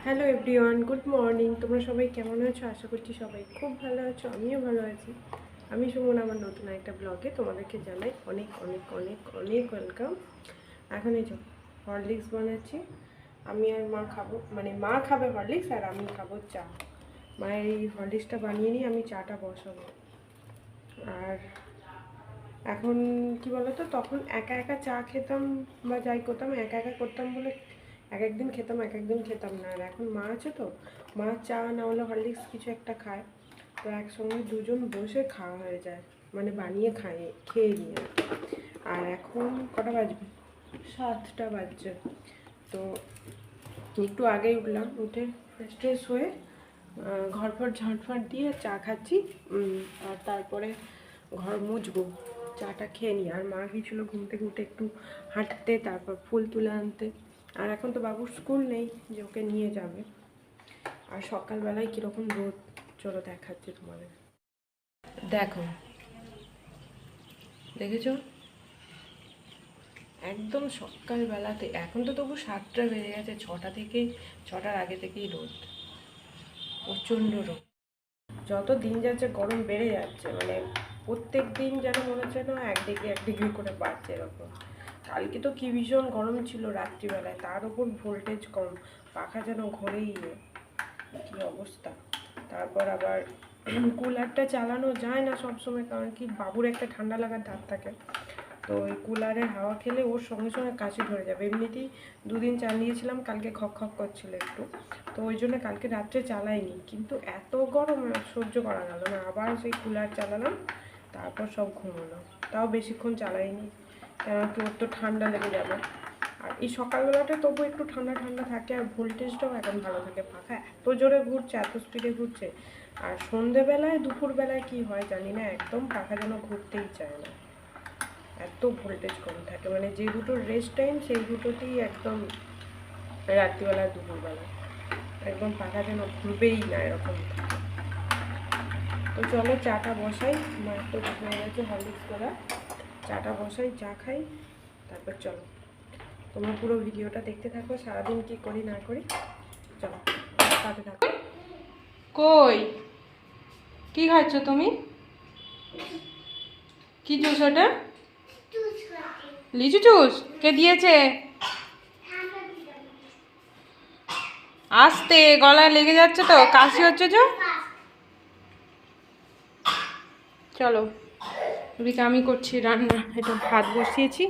Hello everyone, good morning. তোমরা সবাই কেমন আছো? আশা করছি সবাই খুব ভালো আছো, আমিও ভালো আছি। আমি সুমন, আমার নতুন একটা ব্লগে তোমাদেরকে জানাই অনেক অনেক অনেক অনেক ওয়েলকাম। এখন এই যে হরলিক্স বানাচ্ছি। আমি আর মা খাবো, মানে মা খাবে হরলিক্স আর আমি খাবো চা। মায়ের এই হরলিক্সটা বানিয়ে নিয়ে আমি চাটা বসাবো। আর এখন কি বলতো, তখন একা একা চা খেতাম বা যাই করতাম, একা একা করতাম বলে এক একদিন খেতাম, এক একদিন খেতাম না। আর এখন মা আছে তো, মা চা না হলে হরলিক্স কিছু একটা খায়, তো একসঙ্গে দুজন বসে খাওয়া হয়ে যায়, মানে বানিয়ে খেয়ে নিয়ে। আর এখন কটা বাজবে? 7টা বাজছে। তো একটু আগেই উঠলাম, উঠে ফ্রেশ ট্রেশ হয়ে ঘর ফর ঝাঁটফাট দিয়ে চা খাচ্ছি। আর তারপরে ঘর মুছবো, চাটা খেয়ে নিই। আর মা গিয়েছিলো ঘুম থেকে উঠে একটু হাঁটতে, তারপর ফুল তুলে আনতে। আর এখন তো বাবুর স্কুল নেই যে ওকে নিয়ে যাবে। আর সকালবেলায় কীরকম রোদ, চলো দেখাচ্ছি তোমাদের। দেখো, দেখেছো? একদম সকালবেলাতে, এখন তো তবু 7টা বেজে গেছে, 6টার আগে থেকেই রোদ, প্রচণ্ড রোদ। যত দিন যাচ্ছে গরম বেড়ে যাচ্ছে, মানে প্রত্যেক দিন যেন মনে হচ্ছে না 1 ডিগ্রি করে বাড়ছে এরকম। কালকে তো কি ভীষণ গরম ছিল রাত্রিবেলায়, তার উপর ভোল্টেজ কম, পাখা যেন ঘোরেই কি অবস্থা। তারপর আবার কুলারটা চালানো যায় না সবসময়, কারণ কি বাবুর একটা ঠান্ডা লাগার ধার থাকে। তো ওই কুলারের হাওয়া খেলে ওর সঙ্গে সঙ্গে কাশি ধরে যাবে। এমনিতেই দুদিন চালিয়েছিলাম, কালকে খক খক করছিল একটু, তো ওই জন্য কালকে রাত্রে চালাইনি। কিন্তু এত গরম সহ্য করা গেল না, আবার সেই কুলার চালালাম, তারপর সব ঘুমোলো। তাও বেশিক্ষণ চালাইনি, কেন কি ওর তো ঠান্ডা লেগে যাবে। আর এই সকালবেলাটা তবু একটু ঠান্ডা ঠান্ডা থাকে, আর ভোল্টেজটাও এখন ভালো থাকে। পাখা এত জোরে ঘুরছে, এত স্পিডে ঘুরছে। আর সন্ধেবেলায় দুপুরবেলায় কি হয় জানি না, একদম পাখা যেন ঘুরতেই চায় না, এত ভোল্টেজ কম থাকে। মানে যে দুটো রেস্ট টাইম সেই দুটোতেই একদম রাত্রিবেলা দুপুরবেলা একদম পাখা যেন ঘুরবেই না এরকম। তো চলো চাটা বসাই, মায়ের তো হয়ে গেছে হরলিক্স করা। চাটা বসাই, চা খাই, তারপর চলো তোমরা পুরো ভিডিওটা দেখতে থাকো, সারাদিন কি করি না করি। চলো সাথে থাকো। কই কি খাচ্ছ তুমি? কি জুস ওটা? লিচু জুস? কে দিয়েছে? আস্তে, গলায় লেগে যাচ্ছে তো, কাশি হচ্ছে যে। চলো ওদিকে আমি করছি রান্না, এটা ভাত বসিয়েছি,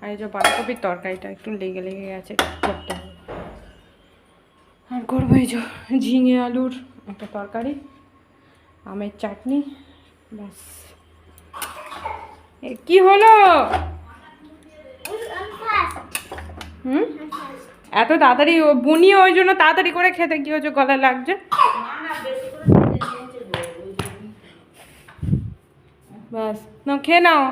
আর এই যে বাঁধাকপির তরকারিটা একটু লেগে লেগে গেছে, করতে হবে। আর করবো এই যে ঝিঙে আলুর একটা তরকারি, আমের চাটনি, ব্যাস। কি হলো? এত তাড়াতাড়ি বুনিয়ে ওই জন্য তাড়াতাড়ি করে খেতে কি হচ্ছে, গলায় লাগছে। ব্যাস, নাও খেয়ে নাও।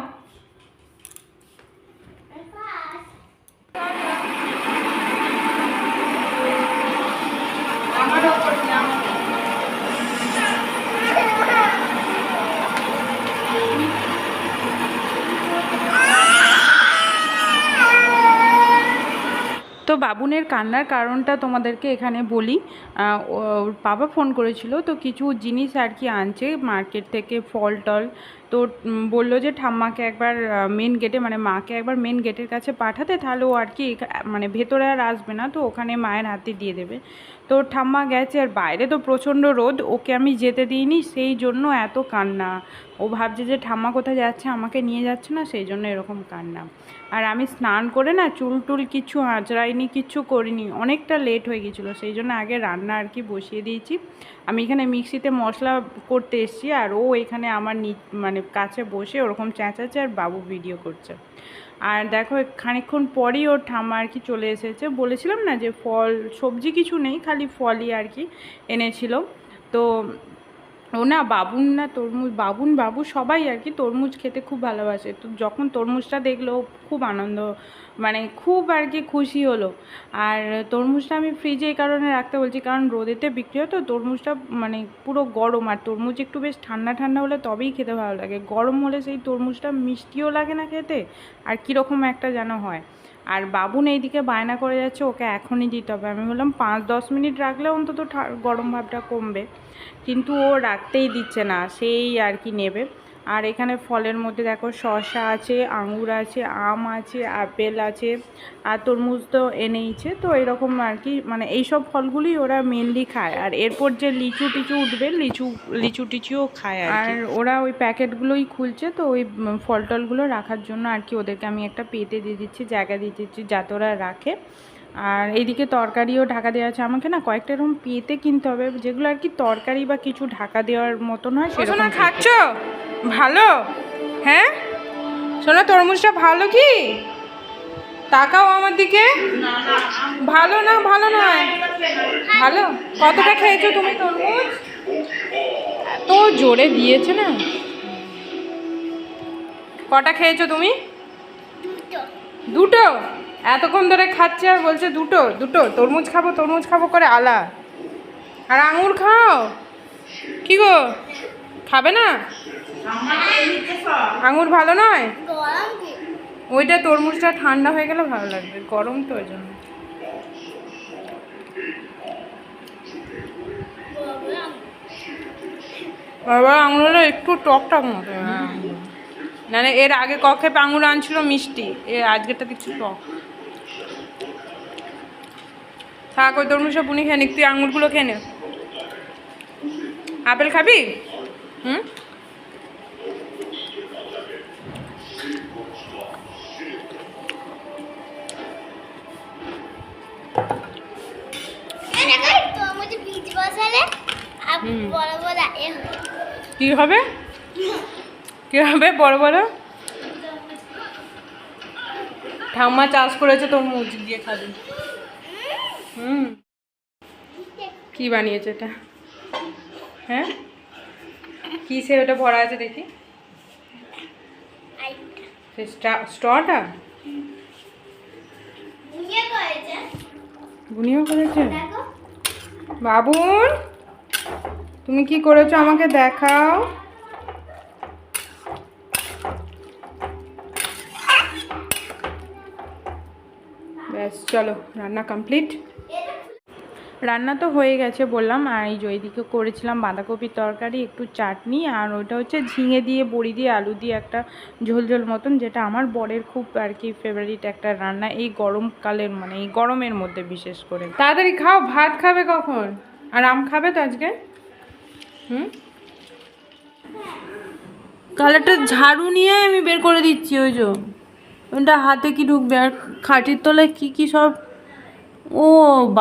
তো বাবুনের কান্নার কারণটা তোমাদেরকে এখানে বলি। ওর বাবা ফোন করেছিল, তো কিছু জিনিস আর কি আনছে মার্কেট থেকে, ফল টল। তো বললো যে ঠাম্মাকে একবার মেন গেটে, মানে মাকে একবার মেন গেটের কাছে পাঠাতে, তাহলে ও আর কি মানে ভেতরে আর আসবে না, তো ওখানে মায়ের হাতে দিয়ে দেবে। তো ঠাম্মা গেছে, আর বাইরে তো প্রচণ্ড রোদ, ওকে আমি যেতে দিইনি, সেই জন্য এত কান্না। ও ভাবছে যে ঠাম্মা কোথায় যাচ্ছে, আমাকে নিয়ে যাচ্ছে না, সেই জন্য এরকম কান্না। আর আমি স্নান করে না, চুল টুল কিচ্ছু আঁচড়াইনি, কিচ্ছু করিনি, অনেকটা লেট হয়ে গেছিলো, সেই জন্য আগে রান্না আর কি বসিয়ে দিয়েছি। আমি এখানে মিক্সিতে মশলা করতে এসেছি, আর ও এখানে আমার মানে কাছে বসে ওরকম চেঁচাচ্ছে, আর বাবু ভিডিও করছে। আর দেখো খানিকক্ষণ পরই ওর ঠাম্মা আর কি চলে এসেছে। বলেছিলাম না যে ফল সবজি কিছু নেই, খালি ফলই আর কি এনেছিল। তো ও না বাবুন না তরমুজ, বাবু সবাই আর কি তরমুজ খেতে খুব ভালোবাসে। তো যখন তরমুজটা দেখলো খুব আনন্দ, মানে খুব আর কি খুশি হলো। আর তরমুজটা আমি ফ্রিজে এই কারণে রাখতে বলছি, কারণ রোদেতে বিক্রি হয় তো তরমুজটা, মানে পুরো গরম, আর তরমুজ একটু বেশ ঠান্ডা ঠান্ডা হলে তবেই খেতে ভালো লাগে, গরম হলে সেই তরমুজটা মিষ্টিও লাগে না খেতে, আর কীরকম একটা যেন হয়। আর বাবুন এইদিকে বায়না করে যাচ্ছে ওকে এখনই দিতে হবে। আমি বললাম 5-10 মিনিট রাখলে অন্তত গরম ভাবটা কমবে, কিন্তু ও রাখতেই দিচ্ছে না, সেই আর কি নেবে। আর এখানে ফলের মধ্যে দেখো শসা আছে, আঙুর আছে, আম আছে, আপেল আছে, আর তরমুজ তো এনেইছে। তো এরকম আর কি, মানে এইসব ফলগুলি ওরা মেনলি খায়। আর এরপর যে লিচু টিচু উঠবে, লিচু টিচুও খায়। আর ওরা ওই প্যাকেটগুলোই খুলছে, তো ওই ফল টলগুলো রাখার জন্য আর কি ওদেরকে আমি একটা পেতে দিয়ে দিচ্ছি, জায়গা দিয়ে দিচ্ছি যাতে ওরা রাখে। আর এইদিকে তরকারিও ঢাকা দেওয়া আছে। আমাকে না কয়েকটা এরকম পেতে কিনতে হবে, যেগুলো আর কি তরকারি বা কিছু ঢাকা দেওয়ার মতন হয় সেরকম। খাচ্ছ ভালো? হ্যাঁ শোনো, তরমুজটা ভালো কি? তাকাও আমার দিকে। ভালো না? ভালো নয়, ভালো। কতটা খেয়েছো তুমি তরমুজ? এত জোরে দিয়েছে না। কটা খেয়েছো তুমি? দুটো? এতক্ষণ ধরে খাচ্ছে আর বলছে দুটো দুটো। তরমুজ খাবো তরমুজ খাবো করে আলা। আর আঙুর খাও? কি গো, খাবে না? আঙুর ভালো নয়? ওইটা তরমুজটা ঠান্ডা হয়ে গেলে ভালো লাগবে, গরম তো ওই জন্য। বাবা আঙুর হলো একটু টক টক মতো। মানে এর আগে কক্ষে আঙুর আনছিল মিষ্টি, এর আজকেরটা কিছু টক। থাক, ওই তরমুজটা বুনি খেয়ে নিক, তুই আঙুরগুলো খেয়ে নে। আপেল খাবি? হুম, কি হবে? কি হবে বড় বড়? ঠাম্মা চাষ করেছে তরমুজ দিয়ে খাবি। হুম, কি বানিয়েছে এটা? হ্যাঁ, কিসে ওটা ভরা আছে দেখি? স্ট্রটা বুনিও করেছে। বাবুন তুমি কি করেছো আমাকে দেখাও। ব্যাস চলো, রান্না কমপ্লিট। রান্না তো হয়ে গেছে বললাম। আর এই যে এইদিকে করেছিলাম বাঁধাকপির তরকারি, একটু চাটনি, আর ওইটা হচ্ছে ঝিঙে দিয়ে বড়ি দিয়ে আলু দিয়ে একটা ঝোল ঝোল মতন, যেটা আমার বরের খুব আর কি ফেভারিট একটা রান্না এই গরমকালের, মানে এই গরমের মধ্যে বিশেষ করে। তাড়াতাড়ি খাও, ভাত খাবে কখন? আর আম খাবে তো আজকে? হুম, কালারটা ঝাড়ু নিয়ে আমি বের করে দিচ্ছি। ওই যে ওটা হাতে কি ঢুকবে? আর খাটির তলায় কি কি সব। ও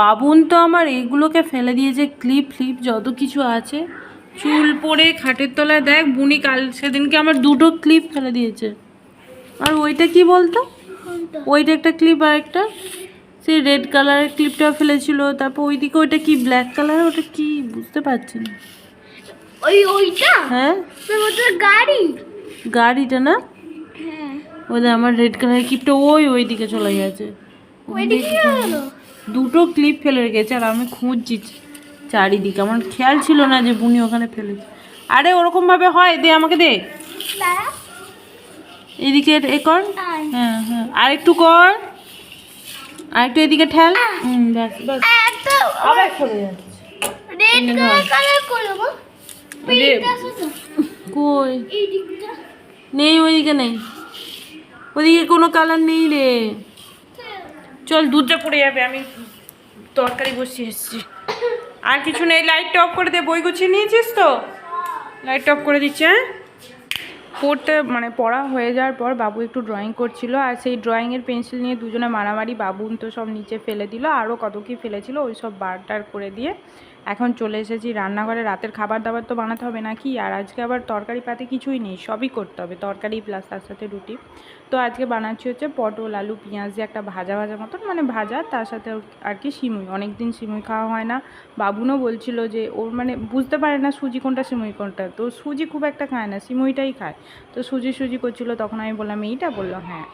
বাবুন তো আমার এগুলোকে ফেলে দিয়েছে, ক্লিপ ফ্লিপ যত কিছু আছে, চুল পরে খাটের তলায়। দেখ বুনি কাল সেদিনকে আমার 2টো ক্লিপ ফেলে দিয়েছে। আর ওইটা কি বলতো? ওইটা একটা ক্লিপ, আর একটা সেই রেড কালারের ক্লিপটা ফেলেছিল। তারপর ওইদিকে ওইটা কি ব্ল্যাক কালার, ওটা কি বুঝতে পারছি না। ওইটা হ্যাঁ, গাড়িটা না? ওই আমার রেড কালারের ক্লিপটা ওইদিকে চলে গেছে। 2টো ক্লিপ ফেলে রেখেছে, আর আমি খুঁজছি চারিদিকে, আমার খেয়াল ছিল না যে বুনি ওখানে ফেলেছে। আরে ওরকম ভাবে হয়, দে আমাকে দে। এদিকে এ কর। হ্যাঁ হ্যাঁ, আর একটু কর, আর একটু এদিকে ঠেল। ব্যাস ব্যাস, আবার চলে যাচ্ছে। কই নেই, ওইদিকে নেই, ওইদিকে কোনো কালার নেই রে। চল, দুধটা পড়ে যাবে, আমি তরকারি বসিয়ে এসেছি। আর কিছু নেই, লাইটটা অফ করে দে। বই গুছিয়ে নিয়েছিস তো? লাইটটা অফ করে দিচ্ছে। হ্যাঁ, পড়া হয়ে যাওয়ার পর বাবু একটু ড্রয়িং করছিল, আর সেই ড্রয়িংয়ের পেন্সিল নিয়ে দুজনে মারামারি। বাবুন তো সব নিচে ফেলে দিল, আরও কত কী ফেলেছিল, ওই সব বারটার করে দিয়ে এখন চলে এসেছি রান্নাঘরে। রাতের খাবার দাবার তো বানাতে হবে নাকি। আর আজকে আবার তরকারি পাতে কিছুই নেই, সবই করতে হবে, তরকারি প্লাস তার সাথে রুটি। তো আজকে বানাচ্ছি হচ্ছে পটল আলু পেঁয়াজ দিয়ে একটা ভাজা ভাজা মতন, মানে ভাজা, তার সাথে আর কি সিমুই। অনেক দিন সিমুই খাওয়া হয় না। বাবুনও বলছিল যে ওর মানে বুঝতে পারে না সুজি কোনটা সিমুই কোনটা, তো সুজি খুব একটা খায় না, সিমুইটাই খায়। তো সুজি করছিল, তখন আমি বললাম এইটা, বললো হ্যাঁ।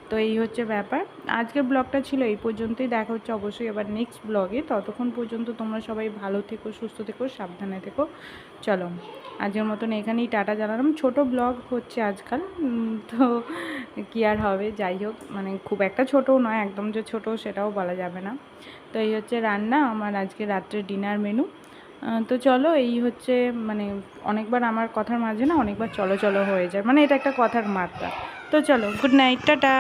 তো এই হচ্ছে ব্যাপার। আজকের ব্লগটা ছিল এই পর্যন্তই। দেখা হচ্ছে অবশ্যই আবার নেক্সট ব্লগে। ততক্ষণ পর্যন্ত তোমরা সবাই ভালো থেকো, সুস্থ থেকো, সাবধানে থেকো। চলো আজকের মতন এখানেই টাটা জানালাম। ছোট ব্লগ হচ্ছে আজকাল, তো কী আর হবে, যাই হোক, মানে খুব একটা ছোটও নয়, একদম যে ছোট সেটাও বলা যাবে না। তো এই হচ্ছে রান্না আমার আজকে রাত্রে ডিনার মেনু। তো চলো, এই হচ্ছে মানে অনেকবার আমার কথার মাঝে না অনেকবার চলো চলো হয়ে যায়, মানে এটা একটা কথার মাত্রা। তো চলো, গুড নাইট, টাটা।